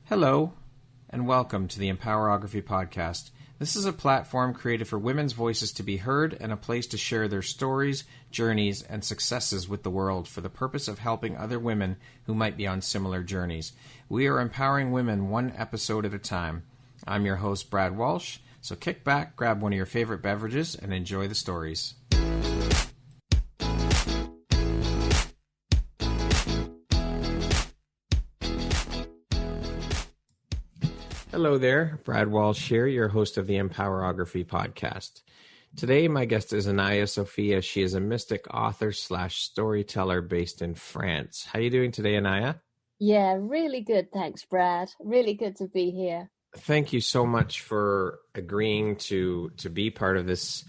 Hello, and welcome to the Empowerography Podcast. This is a platform created for women's voices to be heard and a place to share their stories, journeys, and successes with the world for the purpose of helping other women who might be on similar journeys. We are empowering women one episode at a time. I'm your host, Brad Walsh, so kick back, grab one of your favorite beverages, and enjoy the stories. Hello there, Brad Walsh here, your host of the Empowerography Podcast. Today, my guest is Anaiya Sophia. She is a mystic author / storyteller based in France. How are you doing today, Anaiya? Yeah, really good. Thanks, Brad. Really good to be here. Thank you so much for agreeing to be part of this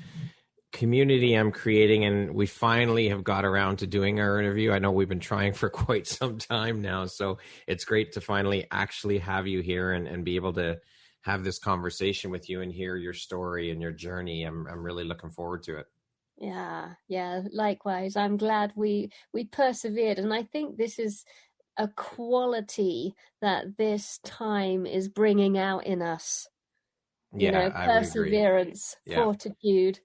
community I'm creating, and we finally have got around to doing our interview. I know we've been trying for quite some time now, so it's great to finally actually have you here and be able to have this conversation with you and hear your story and your journey. I'm really looking forward to it. Yeah, likewise. I'm glad we persevered, and I think this is a quality that this time is bringing out in us. Perseverance, fortitude.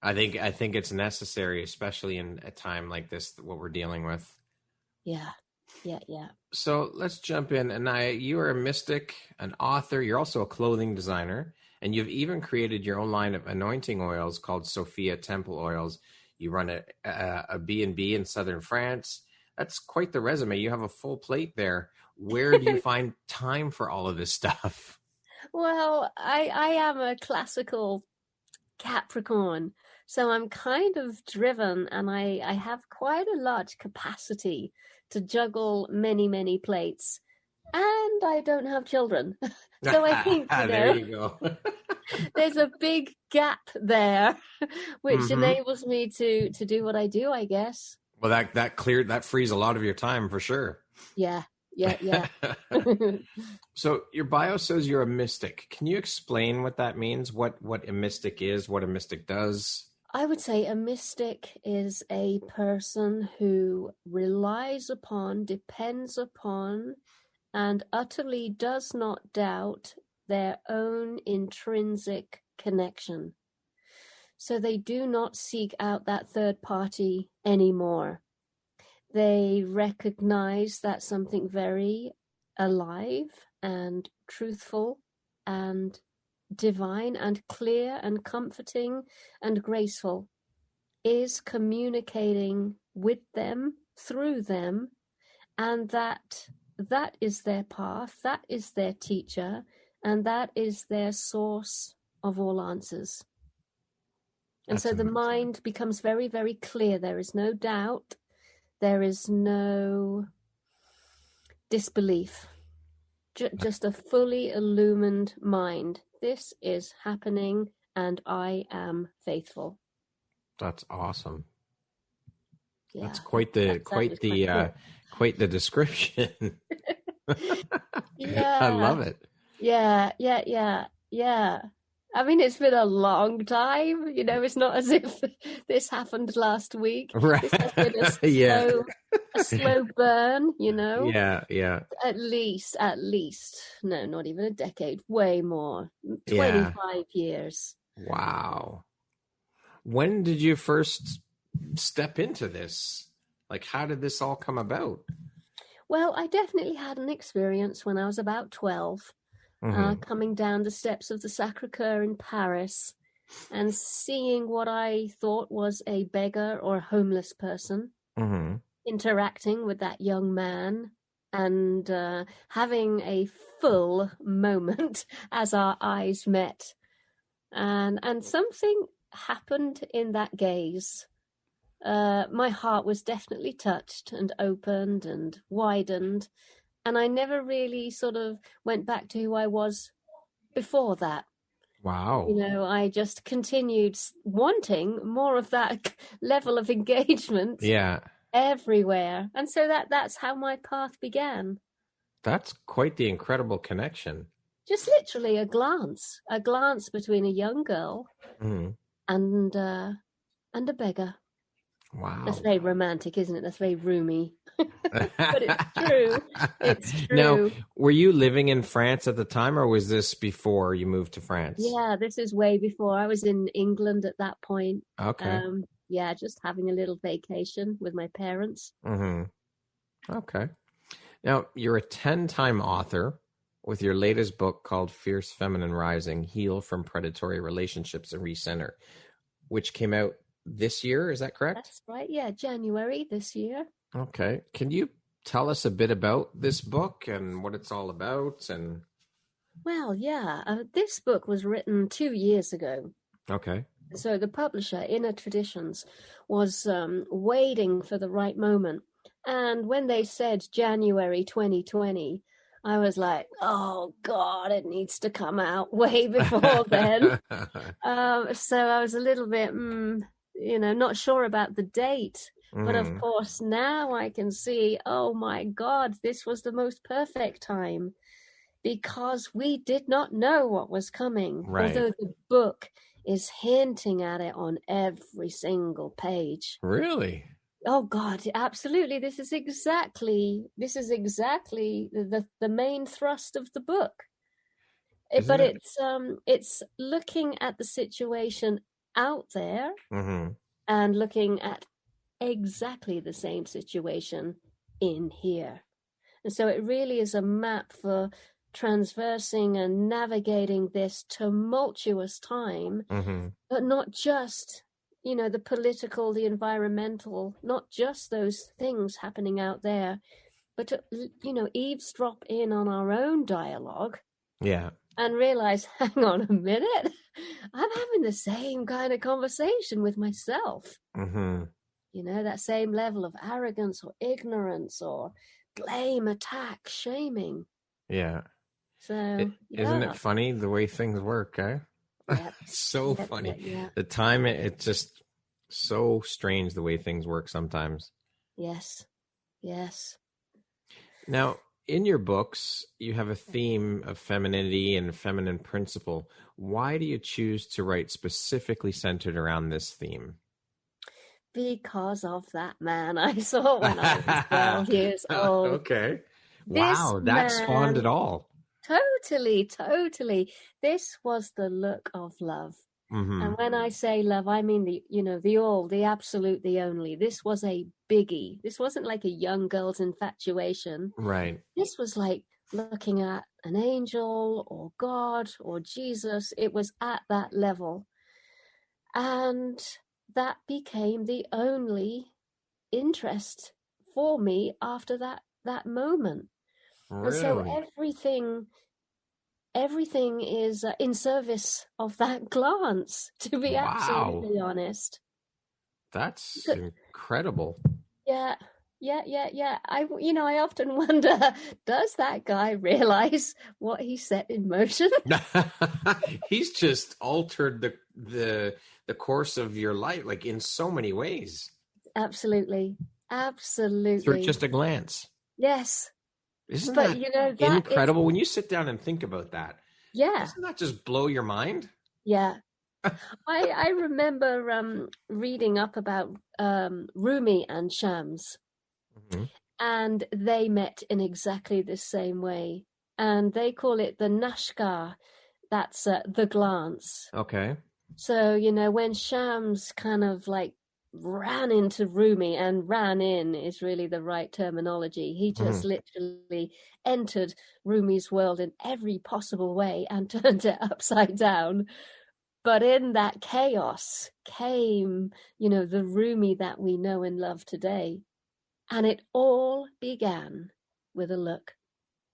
I think it's necessary, especially in a time like this, what we're dealing with. Yeah. So let's jump in. Anaiya, you are a mystic, an author. You're also a clothing designer, and you've even created your own line of anointing oils called Sophia Temple Oils. You run a B&B in southern France. That's quite the resume. You have a full plate there. Where do you find time for all of this stuff? Well, I am a classical Capricorn. So I'm kind of driven, and I have quite a large capacity to juggle many, many plates. And I don't have children. So I think, there you go. there's a big gap there, which enables me to do what I do, I guess. Well, that frees a lot of your time for sure. Yeah. So your bio says you're a mystic. Can you explain what that means? What a mystic is, what a mystic does? I would say a mystic is a person who relies upon, depends upon, and utterly does not doubt their own intrinsic connection. So they do not seek out that third party anymore. They recognize that something very alive and truthful and divine and clear and comforting and graceful is communicating with them, through them, and that is their path, that is their teacher, and that is their source of all answers. And so the mind becomes very, very clear. There is no doubt. There is no disbelief. Just a fully illumined mind. This is happening, and I am faithful. That's awesome. Yeah, that's quite the description. Yeah, I love it. Yeah. I mean, it's been a long time. It's not as if this happened last week. Right. This has been a slow burn, Yeah. At least, no, not even a decade, way more, 25 years. Wow. When did you first step into this? Like, how did this all come about? Well, I definitely had an experience when I was about 12. Coming down the steps of the Sacré-Cœur in Paris and seeing what I thought was a beggar or homeless person, interacting with that young man and having a full moment as our eyes met. And something happened in that gaze. My heart was definitely touched and opened and widened. And I never really sort of went back to who I was before that. Wow. I just continued wanting more of that level of engagement everywhere. And so that's how my path began. That's quite the incredible connection. Just literally a glance between a young girl and a beggar. Wow. That's very romantic, isn't it? That's very roomy. But it's true. It's true. Now, were you living in France at the time, or was this before you moved to France? Yeah, this is way before. I was in England at that point. Okay. Yeah, just having a little vacation with my parents. Okay. Now, you're a 10-time author with your latest book called Fierce Feminine Rising, Heal from Predatory Relationships and Recenter, which came out this year. Is that correct? That's right. Yeah, January this year. Okay. Can you tell us a bit about this book and what it's all about? And Well, yeah, this book was written 2 years ago. okay. So the publisher, Inner Traditions, was waiting for the right moment. And when they said January 2020, I was like, oh, God, it needs to come out way before then. So I was a little bit, not sure about the date. But of course, now I can see, oh, my God, this was the most perfect time because we did not know what was coming. Right. Although the book is hinting at it on every single page. Really? Oh God, absolutely. This is exactly the main thrust of the book. But it's looking at the situation out there and looking at exactly the same situation in here. And so it really is a map for transversing and navigating this tumultuous time, but not just, the political, the environmental, not just those things happening out there, but to, eavesdrop in on our own dialogue. Yeah. And realize, hang on a minute, I'm having the same kind of conversation with myself. That same level of arrogance or ignorance or blame, attack, shaming. Yeah. So, Isn't it funny the way things work, eh? Yep. It's so funny. Yeah. The time, it's just so strange the way things work sometimes. Yes. Now, in your books, you have a theme of femininity and feminine principle. Why do you choose to write specifically centered around this theme? Because of that man I saw when I was 12 years old. Okay. Wow, that spawned it all. Totally. This was the look of love. And when I say love, I mean the all, the absolute, the only. This was a biggie. This wasn't like a young girl's infatuation. Right. This was like looking at an angel or God or Jesus. It was at that level. And that became the only interest for me after that moment. Really? And so everything is in service of that glance, to be absolutely honest. That's incredible. Yeah. I often wonder, does that guy realize what he set in motion? He's just altered the course of your life, like in so many ways. Absolutely. Through just a glance. Yes. Isn't that incredible when you sit down and think about that? Yeah. Doesn't that just blow your mind? Yeah. I remember reading up about Rumi and Shams, and they met in exactly the same way, and they call it the nashkar. That's the glance. Okay. So when Shams kind of like ran into Rumi, and ran in is really the right terminology. He just literally entered Rumi's world in every possible way and turned it upside down. But in that chaos came, the Rumi that we know and love today. And it all began with a look.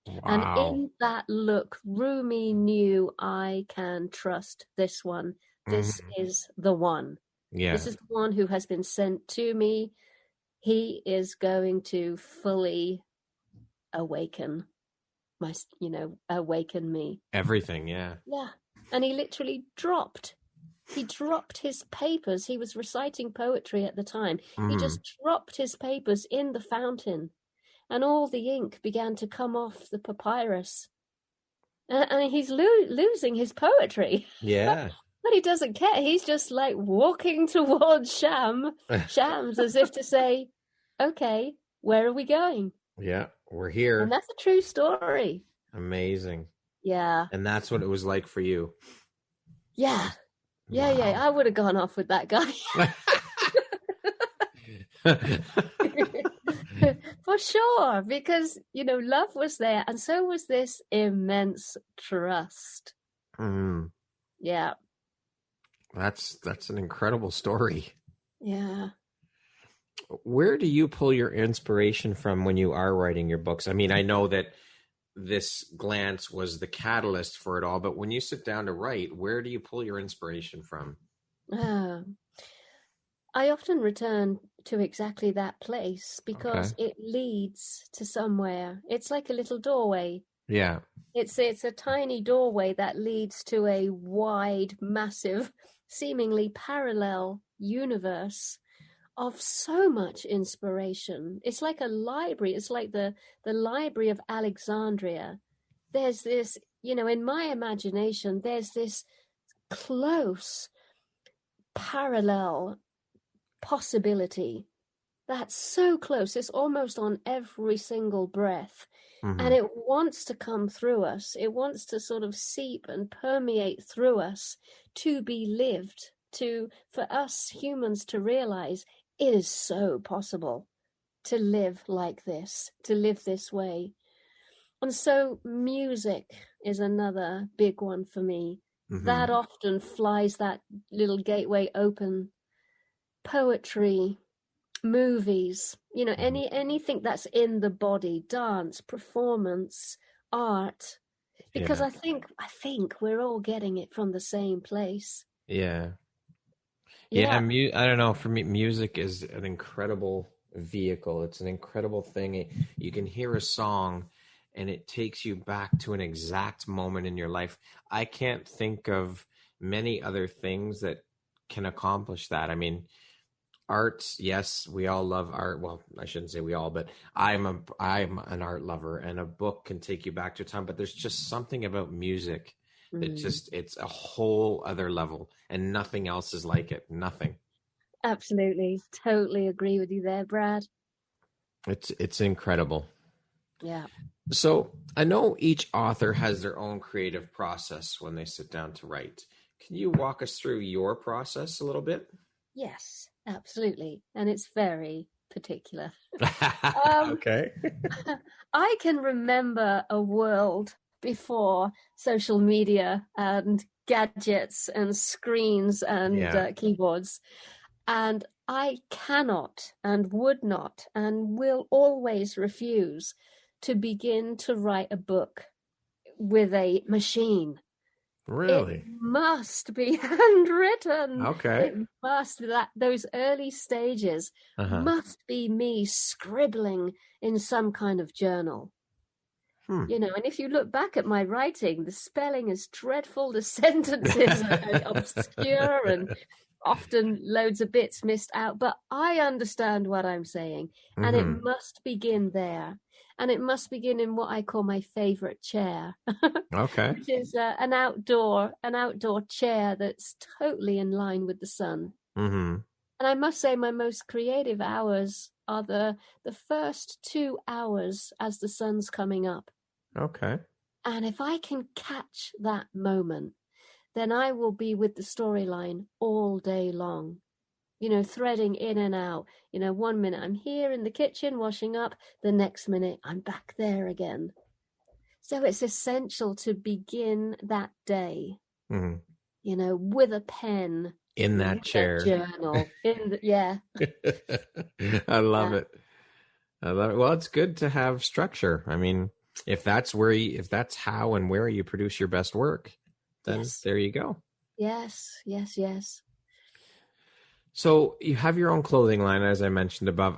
Wow. And in that look, Rumi knew, I can trust this one. This is the one. Yeah. This is the one who has been sent to me. He is going to fully awaken awaken me. Everything, yeah. Yeah. And he literally dropped his papers. He was reciting poetry at the time. He just dropped his papers in the fountain, and all the ink began to come off the papyrus. And he's losing his poetry. Yeah. But he doesn't care. He's just like walking towards Shams as if to say, okay, where are we going? Yeah, we're here. And that's a true story. Amazing. Yeah. And that's what it was like for you. Yeah. Yeah, Wow. yeah. I would have gone off with that guy. For sure. Because, love was there. And so was this immense trust. Mm. Yeah. That's an incredible story. Yeah. Where do you pull your inspiration from when you are writing your books? I mean, I know that this glance was the catalyst for it all, but when you sit down to write, where do you pull your inspiration from? I often return to exactly that place because Okay. it leads to somewhere. It's like a little doorway. Yeah. It's a tiny doorway that leads to a wide, massive, seemingly parallel universe of so much inspiration. It's like a library. It's like the Library of Alexandria. There's this, in my imagination, there's this close parallel possibility that's so close. It's almost on every single breath. Mm-hmm. And it wants to come through us. It wants to sort of seep and permeate through us to be lived, for us humans to realize it is so possible to live like this, to live this way. And so music is another big one for me. Mm-hmm. That often flies that little gateway open. Poetry, movies, anything that's in the body, dance, performance, art, because Yeah. I think we're all getting it from the same place. Yeah. I don't know. For me, music is an incredible vehicle. It's an incredible thing. You can hear a song and it takes you back to an exact moment in your life. I can't think of many other things that can accomplish that. I mean, art, yes, we all love art. Well, I shouldn't say we all, but I'm an art lover, and a book can take you back to a time, but there's just something about music that it's a whole other level, and nothing else is like it. Nothing. Absolutely. Totally agree with you there, Brad. It's incredible. Yeah. So I know each author has their own creative process when they sit down to write. Can you walk us through your process a little bit? Yes, absolutely. And it's very particular. Okay. I can remember a world before social media and gadgets and screens and keyboards. And I cannot and would not and will always refuse to begin to write a book with a machine. Really? It must be handwritten. Okay. It must, those early stages must be me scribbling in some kind of journal. And if you look back at my writing, the spelling is dreadful, the sentences are obscure and often loads of bits missed out, but I understand what I'm saying, and it must begin there. And it must begin in what I call my favorite chair. Okay. Which is an outdoor chair that's totally in line with the sun. Mm-hmm. And I must say my most creative hours are the first 2 hours as the sun's coming up. Okay. And if I can catch that moment, then I will be with the storyline all day long. Threading in and out. 1 minute I'm here in the kitchen washing up, the next minute I'm back there again. So it's essential to begin that day, with a pen. In that chair. Journal. I love it. Well, it's good to have structure. I mean, if that's how and where you produce your best work, then there you go. Yes. So you have your own clothing line, as I mentioned above.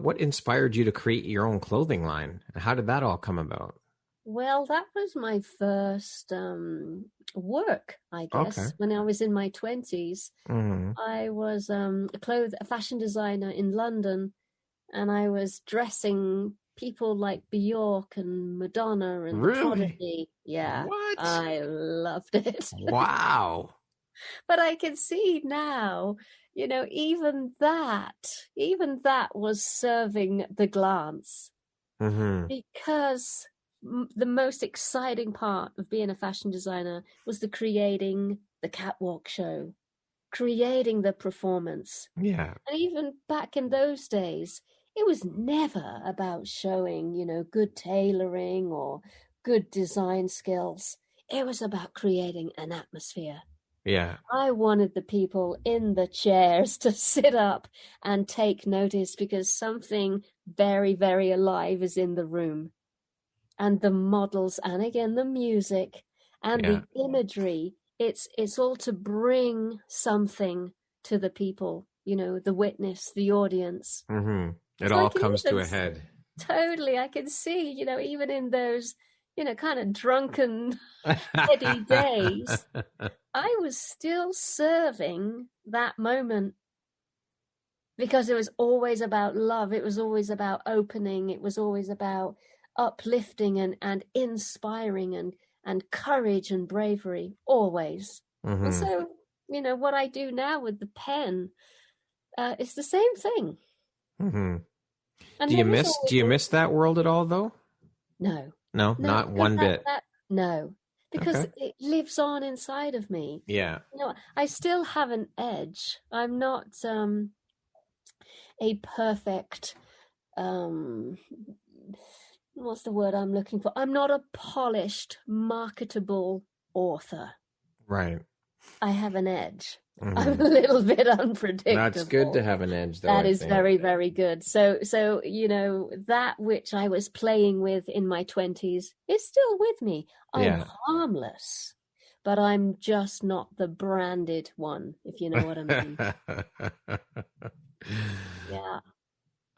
What inspired you to create your own clothing line? And how did that all come about? Well, that was my first work, I guess. Okay. When I was in my 20s, I was a fashion designer in London, and I was dressing people like Bjork and Madonna and Really? Prodigy. Yeah. What? I loved it. Wow. But I can see now, even that was serving the glance, because the most exciting part of being a fashion designer was the creating the catwalk show, creating the performance. Yeah. And even back in those days, it was never about showing, good tailoring or good design skills. It was about creating an atmosphere. Yeah. I wanted the people in the chairs to sit up and take notice, because something very, very alive is in the room. And the models, and again, the music and the imagery, it's all to bring something to the people, the witness, the audience. It all comes to a head. Totally. I can see, even in those, kind of drunken, heady days, I was still serving that moment, because it was always about love. It was always about opening. It was always about uplifting and inspiring and courage and bravery, always. And so, what I do now with the pen, it's the same thing. And do you miss that world at all, though? No, not one bit. No, because it lives on inside of me. Yeah. I still have an edge. I'm not a perfect, what's the word I'm looking for? I'm not a polished, marketable author. Right. I have an edge. I'm a little bit unpredictable. That's good to have an edge, though. That is very, very good. So, that which I was playing with in my 20s is still with me. I'm harmless, but I'm just not the branded one, if you know what I mean. Yeah.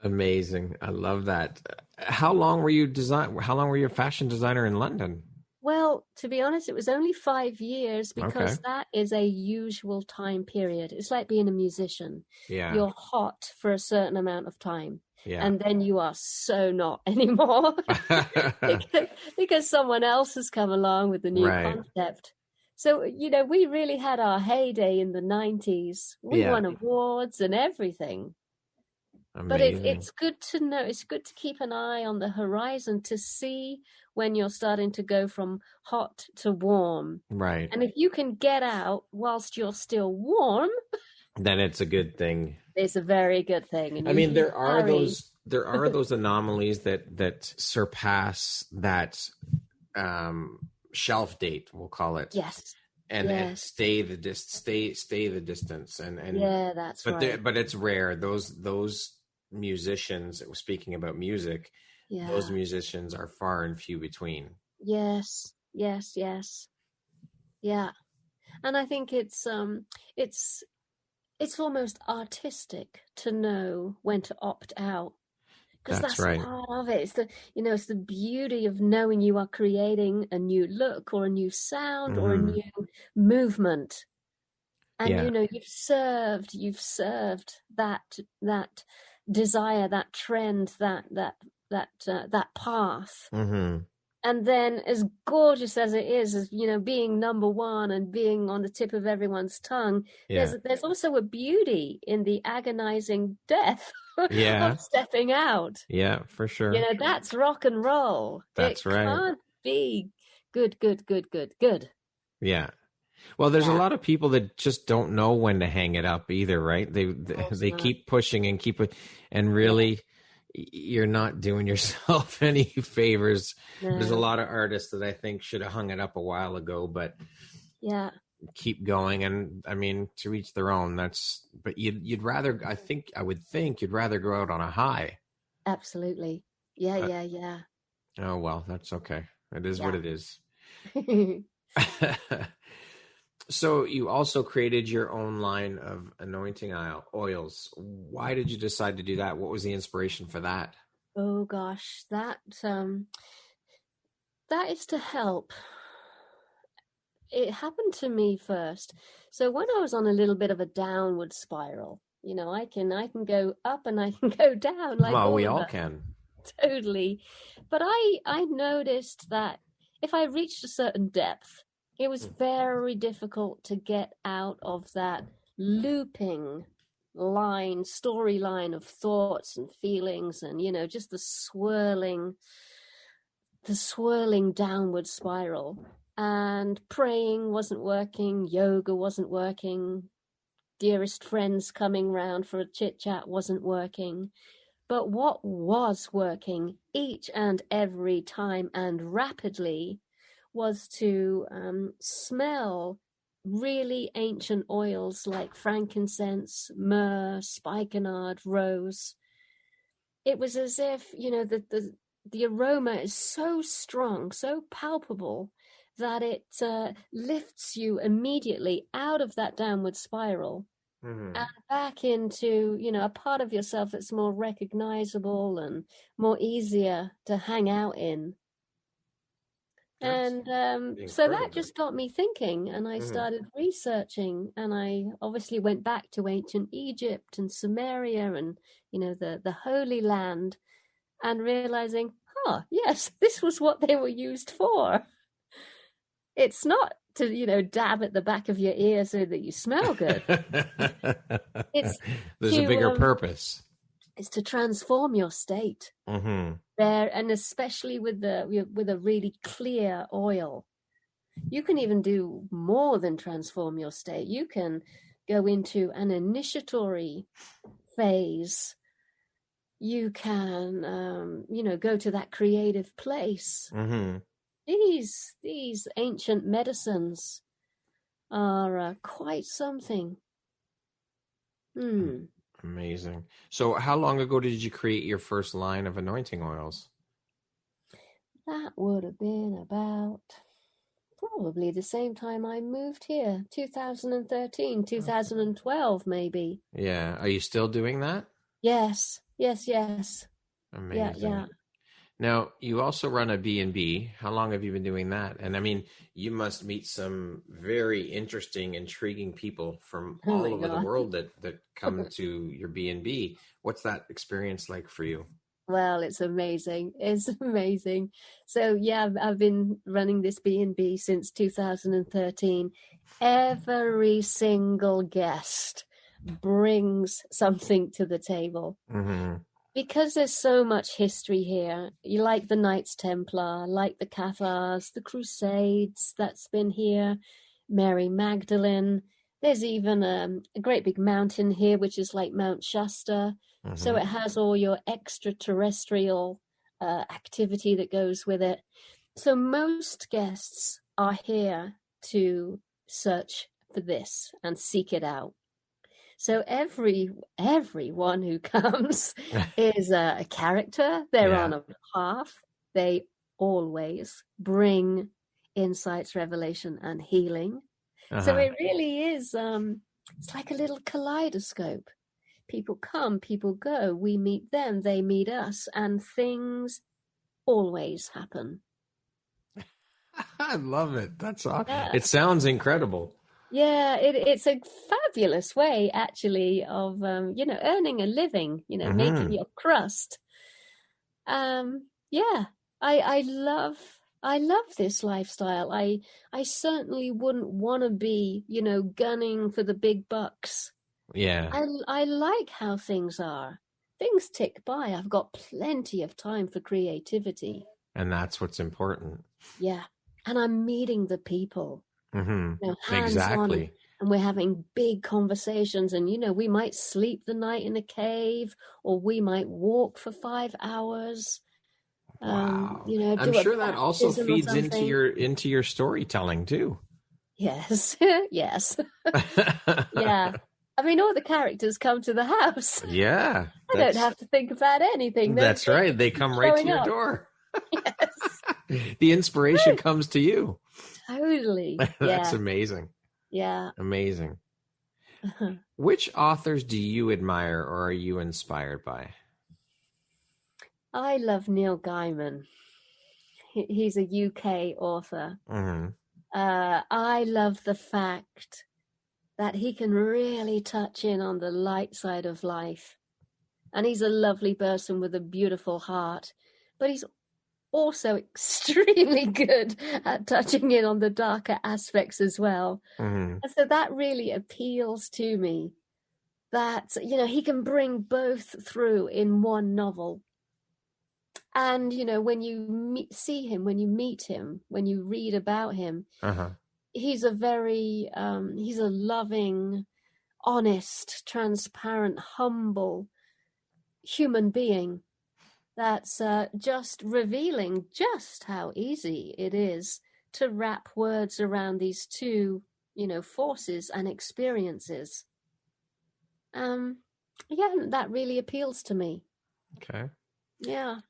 Amazing. I love that. How long were you a fashion designer in London? Well, to be honest, it was only 5 years, because that is a usual time period. It's like being a musician. Yeah. You're hot for a certain amount of time. Yeah. And then you are so not anymore because someone else has come along with the new concept. So, we really had our heyday in the 90s. We won awards and everything. Amazing. But it's good to know, it's good to keep an eye on the horizon to see when you're starting to go from hot to warm. Right. And if you can get out whilst you're still warm, then it's a good thing. It's a very good thing. And I mean, there are those anomalies that surpass that shelf date, we'll call it. Yes. And stay the distance. And yeah, that's right. But it's rare. Those musicians, speaking about music, those musicians are far and few between. Yes. Yeah. And I think it's almost artistic to know when to opt out, because that's right. part of it. It's it's the beauty of knowing you are creating a new look or a new sound or a new movement. And you've served that desire, that trend, that path. And then, as gorgeous as it is, as being number one and being on the tip of everyone's tongue, there's also a beauty in the agonizing death of stepping out. Yeah, for sure. That's rock and roll. That's right. It can't be good. Yeah. Well, there's a lot of people that just don't know when to hang it up either, right? They keep pushing and really you're not doing yourself any favors. No. There's a lot of artists that I think should have hung it up a while ago, but keep going. And I mean, to each their own. But you'd rather, I would think you'd rather go out on a high. Absolutely. Yeah. Oh, well, that's okay. It is what it is. So you also created your own line of anointing oils. Why did you decide to do that? What was the inspiration for that? Oh gosh, that is to help. It happened to me first. So when I was on a little bit of a downward spiral, I can go up and I can go down. Like we all can. Totally. But I noticed that if I reached a certain depth, It was very difficult to get out of that looping storyline of thoughts and feelings, and just the swirling downward spiral. And praying wasn't working, yoga wasn't working, dearest friends coming round for a chit chat wasn't working. But what was working each and every time and rapidly was to smell really ancient oils like frankincense, myrrh, spikenard, rose. It was as if, the aroma is so strong, so palpable, that it lifts you immediately out of that downward spiral and back into, a part of yourself that's more recognizable and more easier to hang out in. And so that just got me thinking, and I started researching, and I obviously went back to ancient Egypt and Samaria and, the Holy Land, and realizing, yes, this was what they were used for. It's not to, dab at the back of your ear so that you smell good. There's a bigger purpose. It's to transform your state. There, and especially with a really clear oil, you can even do more than transform your state. You can go into an initiatory phase. You can, go to that creative place. These ancient medicines are quite something. Amazing. So how long ago did you create your first line of anointing oils? That would have been about probably the same time I moved here, 2013, 2012 maybe. Yeah. Are you still doing that? Yes. Amazing. Yeah. Now, you also run a B&B. How long have you been doing that? And I mean, you must meet some very interesting, intriguing people from all over the world that come to your B&B. What's that experience like for you? Well, it's amazing. It's amazing. So, yeah, I've been running this B&B since 2013. Every single guest brings something to the table. Because there's so much history here, you like the Knights Templar, like the Cathars, the Crusades that's been here, Mary Magdalene. There's even a great big mountain here, which is like Mount Shasta. So it has all your extraterrestrial activity that goes with it. So most guests are here to search for this and seek it out. So everyone who comes is a character. They're on a path. They always bring insights, revelation, and healing. So it really is, it's like a little kaleidoscope. People come, people go. We meet them, they meet us, and things always happen. I love it. That's awesome. It sounds incredible. Yeah, it's a fabulous way, actually, of earning a living. Making your crust. I love this lifestyle. I certainly wouldn't want to be, gunning for the big bucks. Yeah. I like how things are. Things tick by. I've got plenty of time for creativity. And that's what's important. Yeah, and I'm meeting the people. Exactly. And we're having big conversations, and we might sleep the night in a cave, or we might walk for 5 hours. Wow. I'm sure that also feeds into your storytelling too. Yes. Yes. Yeah. I mean, all the characters come to the house. Yeah. I don't have to think about anything. That's right. They come right to your door. Yes. The inspiration comes to you. Totally. That's amazing. Yeah. Amazing. Which authors do you admire or are you inspired by? I love Neil Gaiman. He's a UK author. I love the fact that he can really touch in on the light side of life. And he's a lovely person with a beautiful heart. But he's also extremely good at touching in on the darker aspects as well. Mm-hmm. And so that really appeals to me, that, you know, he can bring both through in one novel. And, you know, when you see him, when you meet him, when you read about him, he's a very, he's a loving, honest, transparent, humble human being that's just revealing just how easy it is to wrap words around these two, you know, forces and experiences. Yeah, that really appeals to me. Okay. Yeah.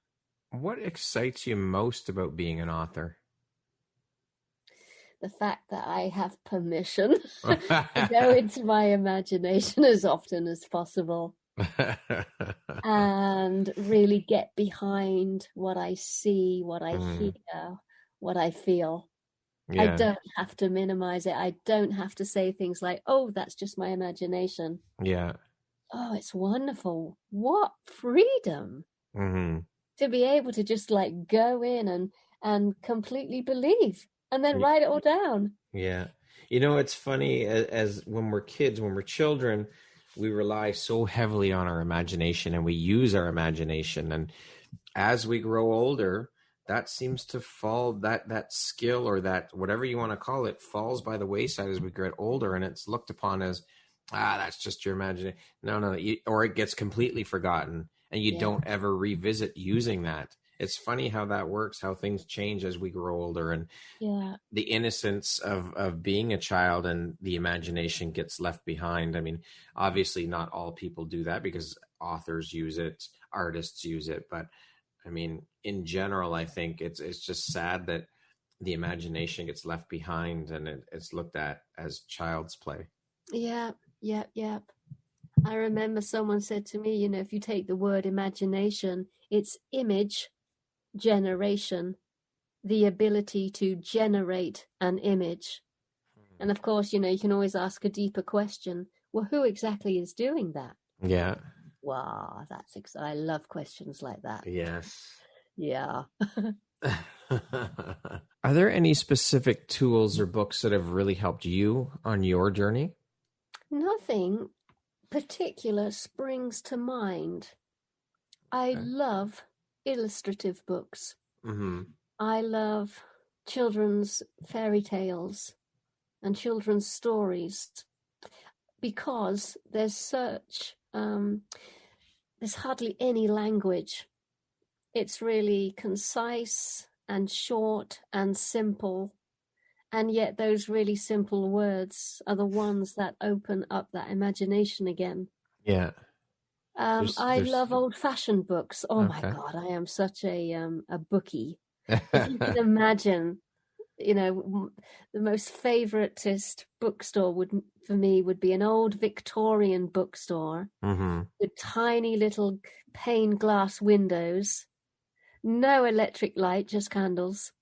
What excites you most about being an author? The fact that I have permission to go into my imagination as often as possible and really get behind what I see, what I hear, what I feel. Yeah. I don't have to minimize it. I don't have to say things like, oh, that's just my imagination. Yeah. Oh, it's wonderful. What freedom. To be able to just like go in and completely believe and then write it all down. Yeah. You know, it's funny, as when we're kids, when we're children, we rely so heavily on our imagination and we use our imagination. And as we grow older, that seems to fall, that skill, or that whatever you want to call it, falls by the wayside as we get older, and it's looked upon as, that's just your imagination. No, or it gets completely forgotten. And you don't ever revisit using that. It's funny how that works, how things change as we grow older, and the innocence of being a child and the imagination gets left behind. I mean, obviously not all people do that because authors use it, artists use it. But I mean, in general, I think it's just sad that the imagination gets left behind and it's looked at as child's play. Yeah. I remember someone said to me, you know, if you take the word imagination, it's image generation, the ability to generate an image. And of course, you know, you can always ask a deeper question. Well, who exactly is doing that? Yeah. Wow, I love questions like that. Yes. Yeah. Are there any specific tools or books that have really helped you on your journey? Nothing particular springs to mind. I love illustrative books. I love children's fairy tales and children's stories because there's hardly any language. It's really concise and short and simple. And yet those really simple words are the ones that open up that imagination again. Yeah. I love old-fashioned books. Oh my God, I am such a bookie. If you can imagine, you know, the most favoritist bookstore for me would be an old Victorian bookstore with tiny little pane glass windows, no electric light, just candles.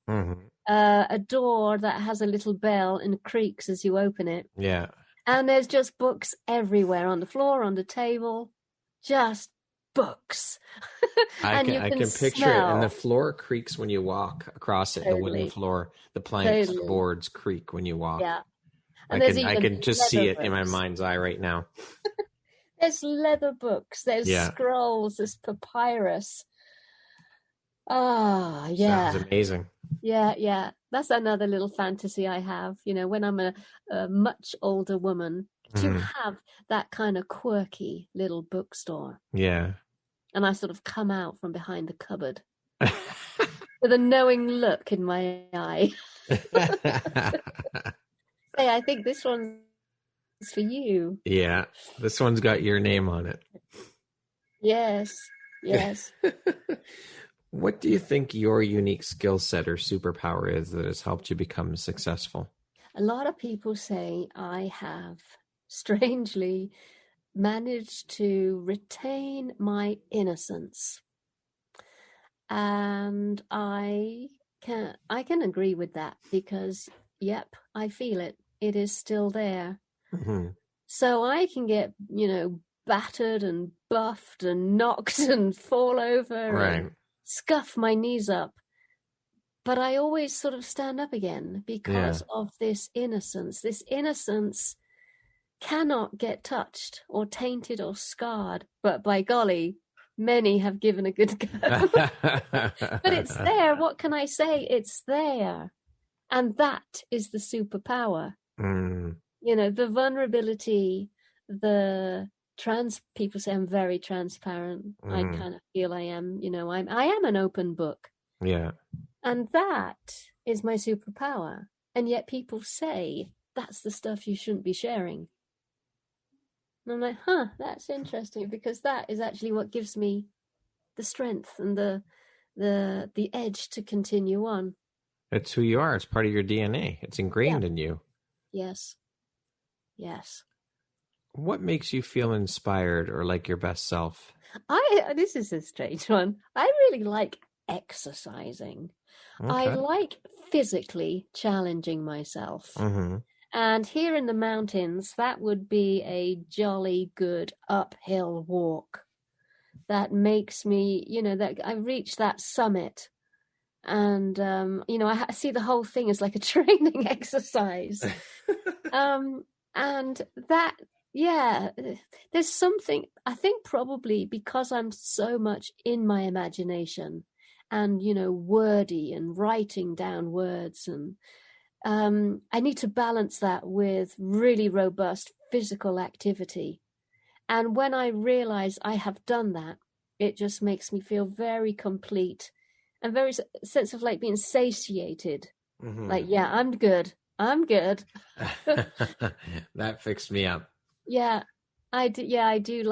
A door that has a little bell and creaks as you open it. Yeah. And there's just books everywhere, on the floor, on the table, just books. I can picture it. And the floor creaks when you walk across it. Totally. The wooden floor, the planks, the boards creak when you walk. Yeah. And I can just see it in my mind's eye right now. There's leather books, there's scrolls, there's papyrus. Ah, yeah. Sounds amazing. Yeah. That's another little fantasy I have, you know, when I'm a much older woman, to have that kind of quirky little bookstore. Yeah. And I sort of come out from behind the cupboard with a knowing look in my eye. Hey, I think this one's for you. Yeah. This one's got your name on it. Yes. What do you think your unique skill set or superpower is that has helped you become successful? A lot of people say I have strangely managed to retain my innocence. And I can agree with that because, yep, I feel it. It is still there. So I can get, you know, battered and buffed and knocked and fall over and scuff my knees up. but I always sort of stand up again because of this innocence. This innocence cannot get touched or tainted or scarred, but by golly, many have given a good go. But it's there. What can I say? It's there. And that is the superpower. You know, the vulnerability, people say I'm very transparent. I kind of feel I am, you know, I am an open book. Yeah. And that is my superpower. And yet people say that's the stuff you shouldn't be sharing. And I'm like, that's interesting, because that is actually what gives me the strength and the edge to continue on. It's who you are. It's part of your DNA. It's ingrained in you. Yes. What makes you feel inspired or like your best self? This is a strange one. I really like exercising. Okay. I like physically challenging myself. And here in the mountains, that would be a jolly good uphill walk that makes me, you know, that I reach that summit. And, you know, I see the whole thing as like a training exercise. And that, there's something, I think probably because I'm so much in my imagination and, you know, wordy and writing down words, and I need to balance that with really robust physical activity. And when I realize I have done that, it just makes me feel very complete and very sense of like being satiated. Like, I'm good. That fixed me up. I do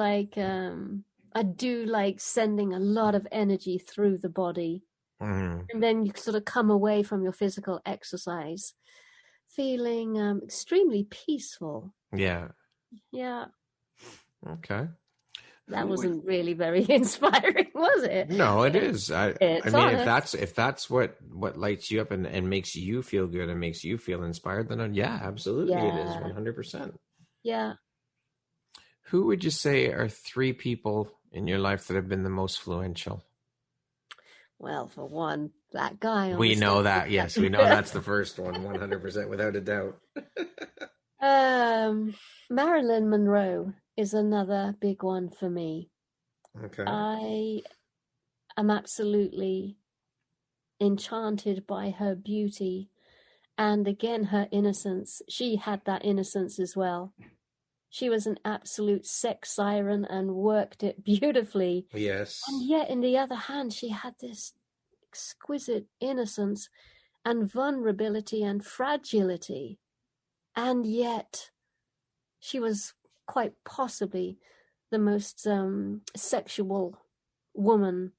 like sending a lot of energy through the body. And then you sort of come away from your physical exercise feeling extremely peaceful. Yeah. Okay. That wasn't really very inspiring, was it? No, it is. I mean, honest. if that's what lights you up and makes you feel good and makes you feel inspired, then absolutely it is 100%. Yeah. Who would you say are 3 people in your life that have been the most influential? Well, for one, that guy. We know that. Yes, we know that's the first one, 100%, without a doubt. Marilyn Monroe is another big one for me. Okay. I am absolutely enchanted by her beauty, and again, her innocence. She had that innocence as well. She was an absolute sex siren and worked it beautifully. Yes. And yet, in the other hand, she had this exquisite innocence and vulnerability and fragility. And yet, she was quite possibly the most sexual woman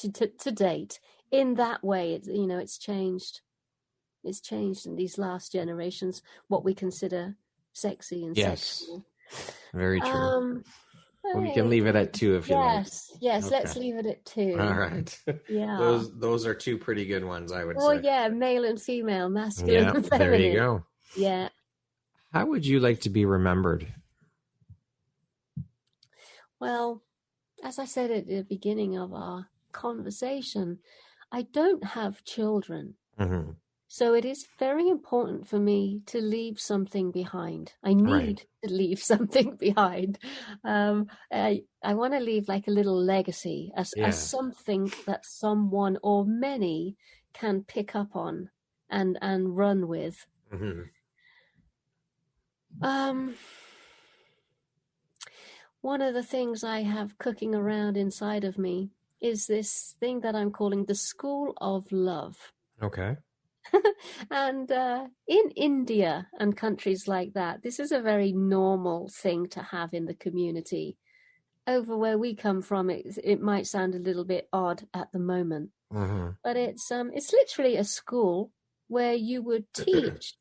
to date. In that way, it's changed. It's changed in these last generations, what we consider sexy and sexual. Very true. We can leave it at 2 if you like. Yes, okay. Let's leave it at 2. All right. Yeah. Those are 2 pretty good ones, I would say. Well, yeah, male and female, masculine and feminine. There you go. Yeah. How would you like to be remembered? Well, as I said at the beginning of our conversation, I don't have children. So it is very important for me to leave something behind. I need to leave something behind. I want to leave like a little legacy as something that someone or many can pick up on and run with. One of the things I have cooking around inside of me is this thing that I'm calling the School of Love. Okay. And in India and countries like that, this is a very normal thing to have in the community. Over where we come from, it might sound a little bit odd at the moment, but it's literally a school where you would teach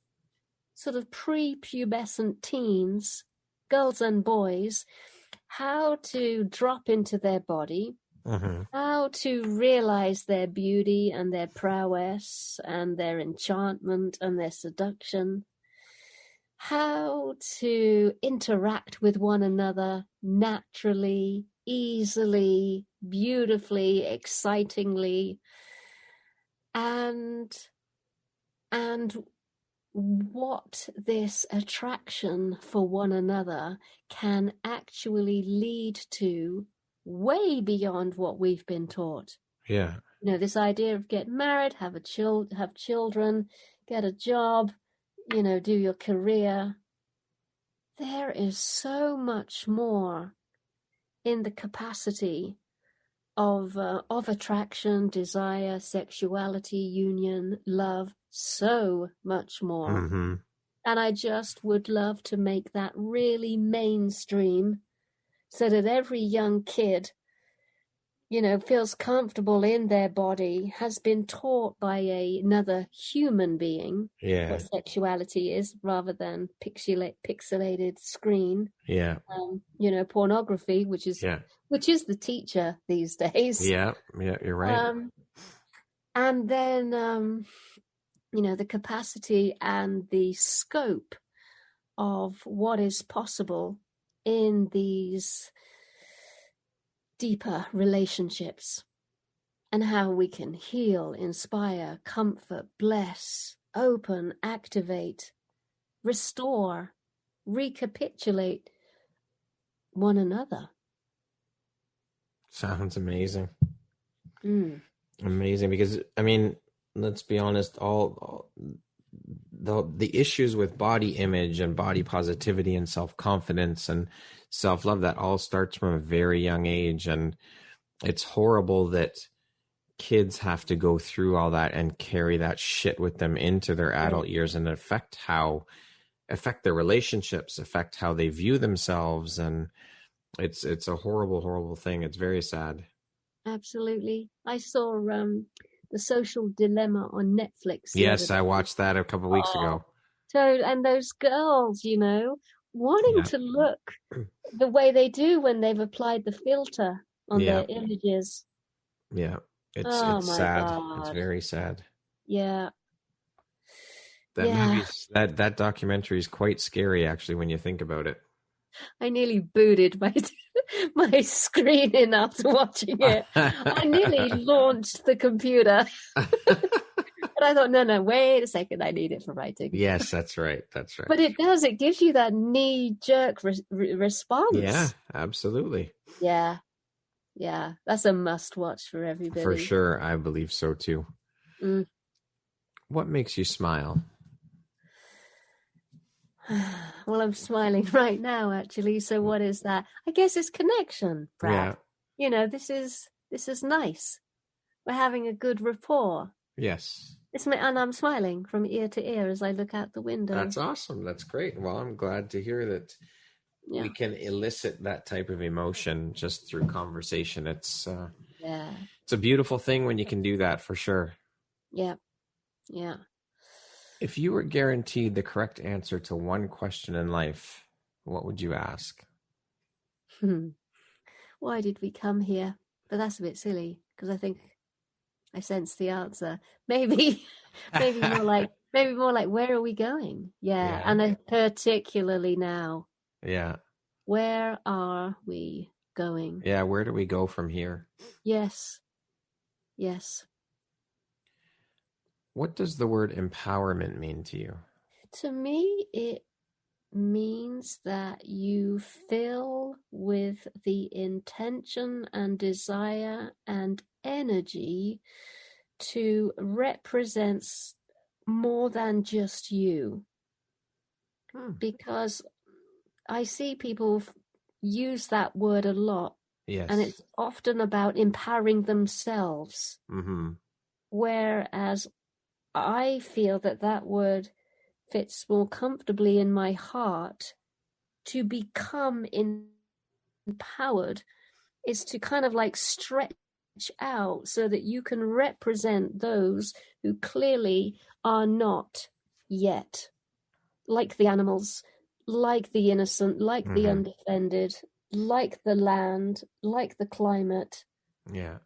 sort of pre-pubescent teens, girls and boys, how to drop into their body, how to realize their beauty and their prowess and their enchantment and their seduction, how to interact with one another naturally, easily, beautifully, excitingly, and what this attraction for one another can actually lead to way beyond what we've been taught. Yeah. You know, this idea of get married, have children, get a job, you know, do your career. There is so much more in the capacity of attraction, desire, sexuality, union, love, so much more. Mm-hmm. And I just would love to make that really mainstream so that every young kid, you know, feels comfortable in their body, has been taught by another human being what sexuality is rather than pixelated screen. Yeah. You know, pornography, which is the teacher these days. Yeah, you're right. And then, you know, the capacity and the scope of what is possible in these deeper relationships and how we can heal, inspire, comfort, bless, open, activate, restore, recapitulate one another. Sounds amazing. Mm. Amazing, because I mean, let's be honest, all the issues with body image and body positivity and self-confidence and self-love, that all starts from a very young age, and it's horrible that kids have to go through all that and carry that shit with them into their adult years and affect their relationships, affect how they view themselves, and it's a horrible thing. It's very sad. Absolutely. I saw The Social Dilemma on Netflix. Yes, I watched that a couple of weeks ago. So, and those girls, you know, wanting to look the way they do when they've applied the filter on their images. Yeah, it's sad. God. It's very sad. Yeah. That documentary is quite scary, actually, when you think about it. I nearly booted my screen in after watching it. I nearly launched the computer. But I thought, no, wait a second. I need it for writing. Yes, that's right. But it does. It gives you that knee-jerk response. Yeah, absolutely. Yeah. That's a must-watch for everybody. For sure. I believe so, too. Mm. What makes you smile? Well, I'm smiling right now, actually. So what is that? I guess it's connection, Brad. Yeah. You know, this is nice. We're having a good rapport. Yes. And I'm smiling from ear to ear as I look out the window. That's awesome. That's great. Well, I'm glad to hear that we can elicit that type of emotion just through conversation. It's a beautiful thing when you can do that, for sure. Yeah. If you were guaranteed the correct answer to one question in life, what would you ask? Why did we come here? But that's a bit silly, because I think I sense the answer. Maybe more like where are we going? Yeah. And particularly now. Yeah. Where are we going? Yeah, where do we go from here? Yes. What does the word empowerment mean to you? To me, it means that you fill with the intention and desire and energy to represent more than just you. Because I see people use that word a lot. Yes. And it's often about empowering themselves. Mm-hmm. Whereas I feel that word fits more comfortably in my heart. To become empowered is to kind of like stretch out so that you can represent those who clearly are not yet, like the animals, like the innocent, like the undefended, like the land, like the climate. Yeah.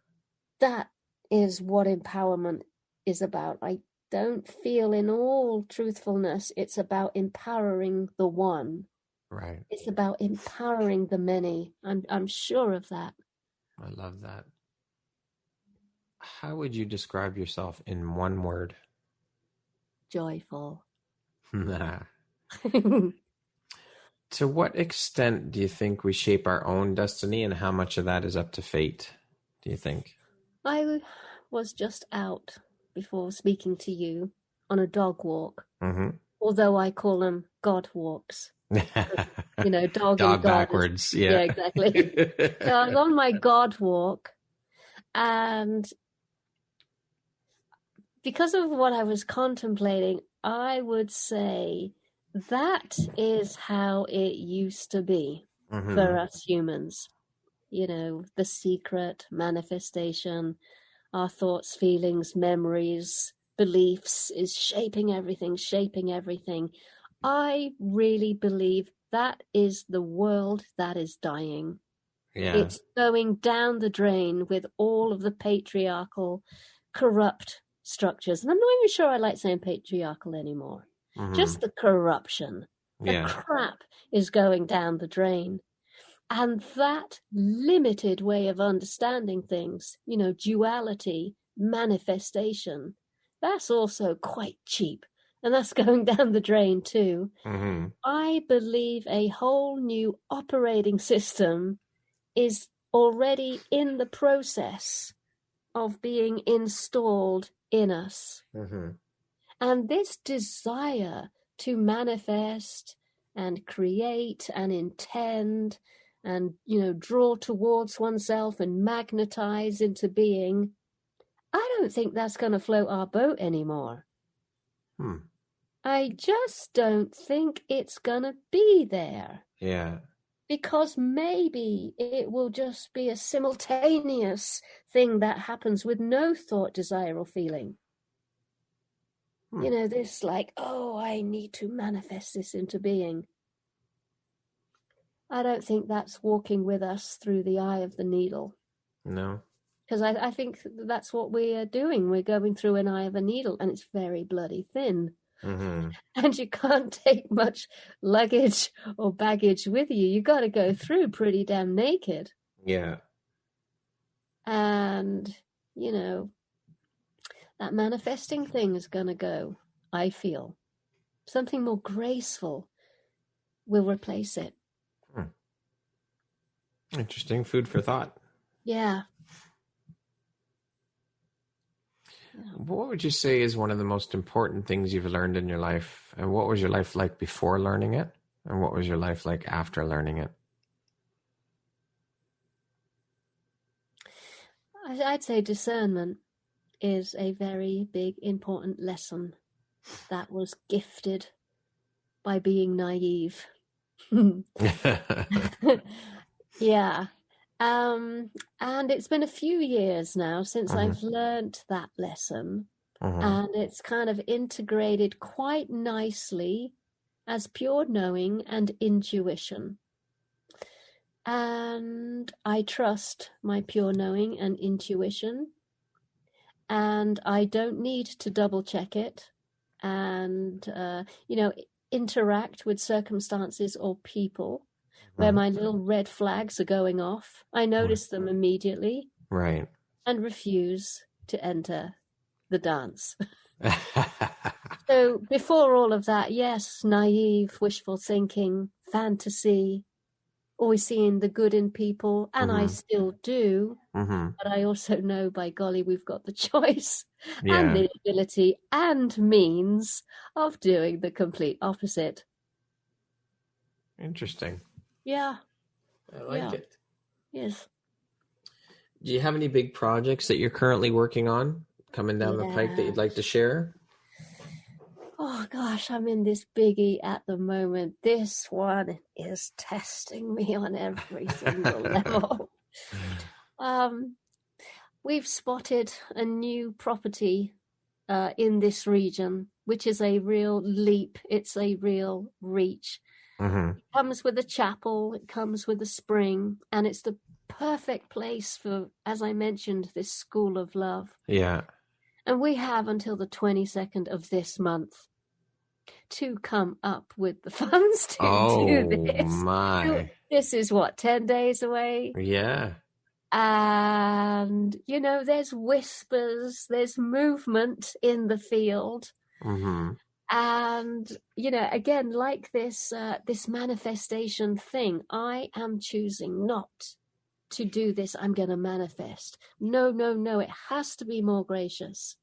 That is what empowerment is about. I don't feel, in all truthfulness, it's about empowering the one. Right. It's about empowering the many. I'm sure of that. I love that. How would you describe yourself in one word? Joyful. Nah. To what extent do you think we shape our own destiny, and how much of that is up to fate, do you think? I was just out before speaking to you on a dog walk, although I call them God walks. You know, dog and God backwards. Yeah, exactly. So I was on my God walk, and because of what I was contemplating, I would say that is how it used to be for us humans. You know, the secret manifestation, our thoughts, feelings, memories, beliefs is shaping everything. I really believe that is the world that is dying. Yeah. It's going down the drain with all of the patriarchal, corrupt structures. And I'm not even sure I like saying patriarchal anymore. Just the corruption. The crap is going down the drain. And that limited way of understanding things, you know, duality, manifestation, that's also quite cheap. And that's going down the drain too. I believe a whole new operating system is already in the process of being installed in us. And this desire to manifest and create and intend and, you know, draw towards oneself and magnetize into being, I don't think that's going to float our boat anymore. I just don't think it's going to be there. Yeah. Because maybe it will just be a simultaneous thing that happens with no thought, desire, or feeling. You know, this like, oh, I need to manifest this into being. I don't think that's walking with us through the eye of the needle. No. Because I think that's what we are doing. We're going through an eye of a needle, and it's very bloody thin. And you can't take much luggage or baggage with you. You got to go through pretty damn naked. Yeah. And, you know, that manifesting thing is going to go, I feel. Something more graceful will replace it. Interesting. Food for thought. Yeah. What would you say is one of the most important things you've learned in your life? And what was your life like before learning it? And what was your life like after learning it? I'd say discernment is a very big, important lesson that was gifted by being naive. Yeah. And it's been a few years now since I've learned that lesson. And it's kind of integrated quite nicely as pure knowing and intuition. And I trust my pure knowing and intuition. And I don't need to double check it and, you know, interact with circumstances or people where my little red flags are going off. I notice them immediately. Right. And refuse to enter the dance. So before all of that, yes, naive, wishful thinking, fantasy, always seeing the good in people, and I still do. But I also know, by golly, we've got the choice and the ability and means of doing the complete opposite. Interesting. Yeah. I like it. Yes. Do you have any big projects that you're currently working on coming down the pike that you'd like to share? Oh gosh, I'm in this biggie at the moment. This one is testing me on every single level. We've spotted a new property in this region, which is a real leap. It's a real reach. It comes with a chapel, it comes with a spring, and it's the perfect place for, as I mentioned, this school of love. Yeah. And we have until the 22nd of this month to come up with the funds to do this. Oh, my. This is what, 10 days away? Yeah. And, there's whispers, there's movement in the field. Mm-hmm. And, again, like this manifestation thing, I am choosing not to do this. I'm going to manifest. No, it has to be more gracious.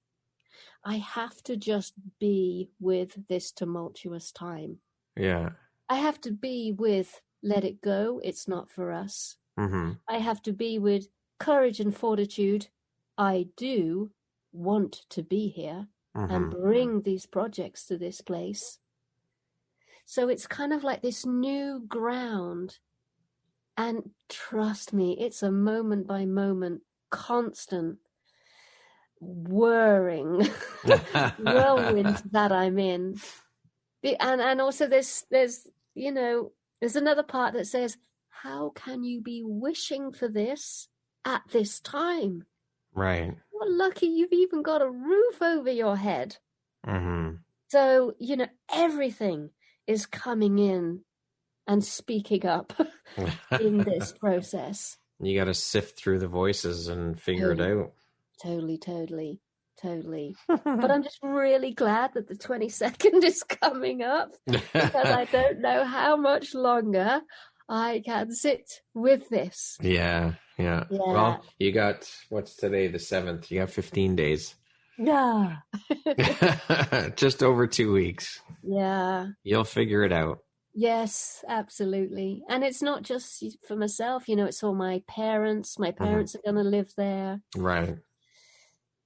I have to just be with this tumultuous time. Yeah. I have to be with let it go. It's not for us. Mm-hmm. I have to be with courage and fortitude. I do want to be here and bring these projects to this place. So it's kind of like this new ground. And trust me, it's a moment by moment, constant whirring whirlwind that I'm in. And also there's another part that says, how can you be wishing for this at this time? Right. You're lucky you've even got a roof over your head. Mm-hmm. So, everything is coming in and speaking up in this process. You got to sift through the voices and figure it out. Totally. But I'm just really glad that the 22nd is coming up, because I don't know how much longer I can sit with this. Yeah. Well, you got, what's today, the 7th? You got 15 days. Yeah. Just over 2 weeks. Yeah. You'll figure it out. Yes, absolutely. And it's not just for myself, it's all my parents. My parents are going to live there. Right.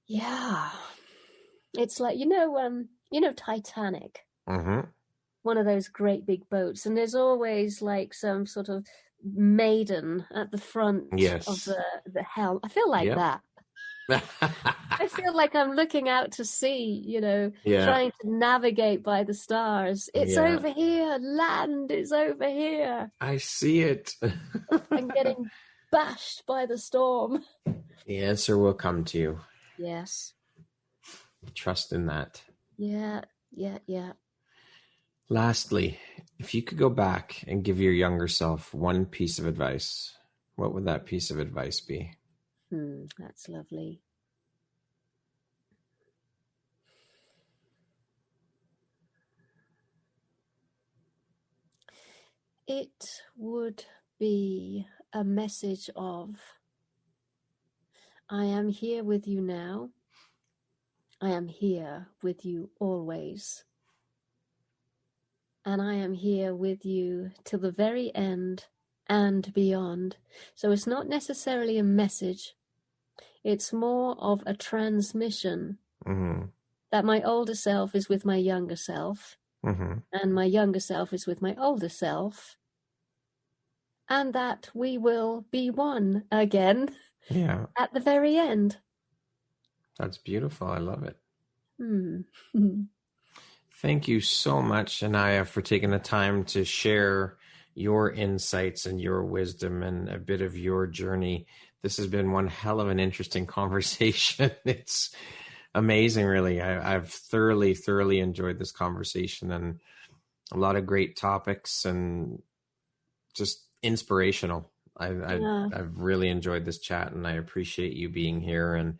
Yeah. It's like, Titanic. Mm-hmm. One of those great big boats. And there's always like some sort of maiden at the front of the helm. I feel like that. I feel like I'm looking out to sea, trying to navigate by the stars. It's over here. Land is over here. I see it. I'm getting bashed by the storm. The answer will come to you. Yes. Trust in that. Yeah. Lastly, if you could go back and give your younger self one piece of advice, what would that piece of advice be? That's lovely. It would be a message of, I am here with you now. I am here with you always. And I am here with you till the very end and beyond. So it's not necessarily a message. It's more of a transmission that my older self is with my younger self, and my younger self is with my older self, and that we will be one again at the very end. That's beautiful. I love it. Thank you so much, Anaiya, for taking the time to share your insights and your wisdom and a bit of your journey. This has been one hell of an interesting conversation. It's amazing, really. I've thoroughly enjoyed this conversation, and a lot of great topics and just inspirational. I've really enjoyed this chat, and I appreciate you being here and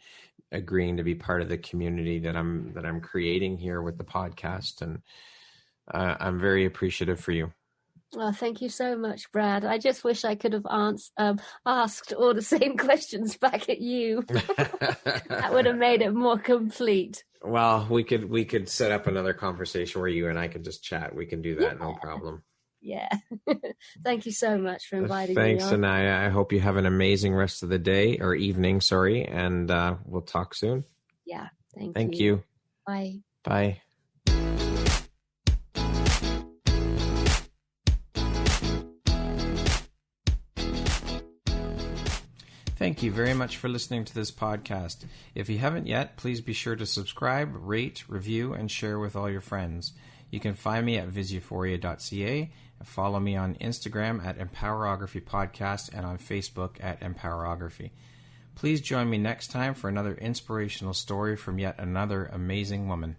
agreeing to be part of the community that I'm creating here with the podcast. And I'm very appreciative for you. Well, thank you so much, Brad. I just wish I could have asked all the same questions back at you. That would have made it more complete. Well, we could set up another conversation where you and I could just chat. We can do that, no problem. Yeah. Thank you so much for inviting me on. Thanks, Anaiya. I hope you have an amazing rest of the day or evening, and we'll talk soon. Yeah, thank you. Bye. Bye. Thank you very much for listening to this podcast. If you haven't yet, please be sure to subscribe, rate, review, and share with all your friends. You can find me at viseuphoria.ca and follow me on Instagram at Empowerography Podcast and on Facebook at Empowerography. Please join me next time for another inspirational story from yet another amazing woman.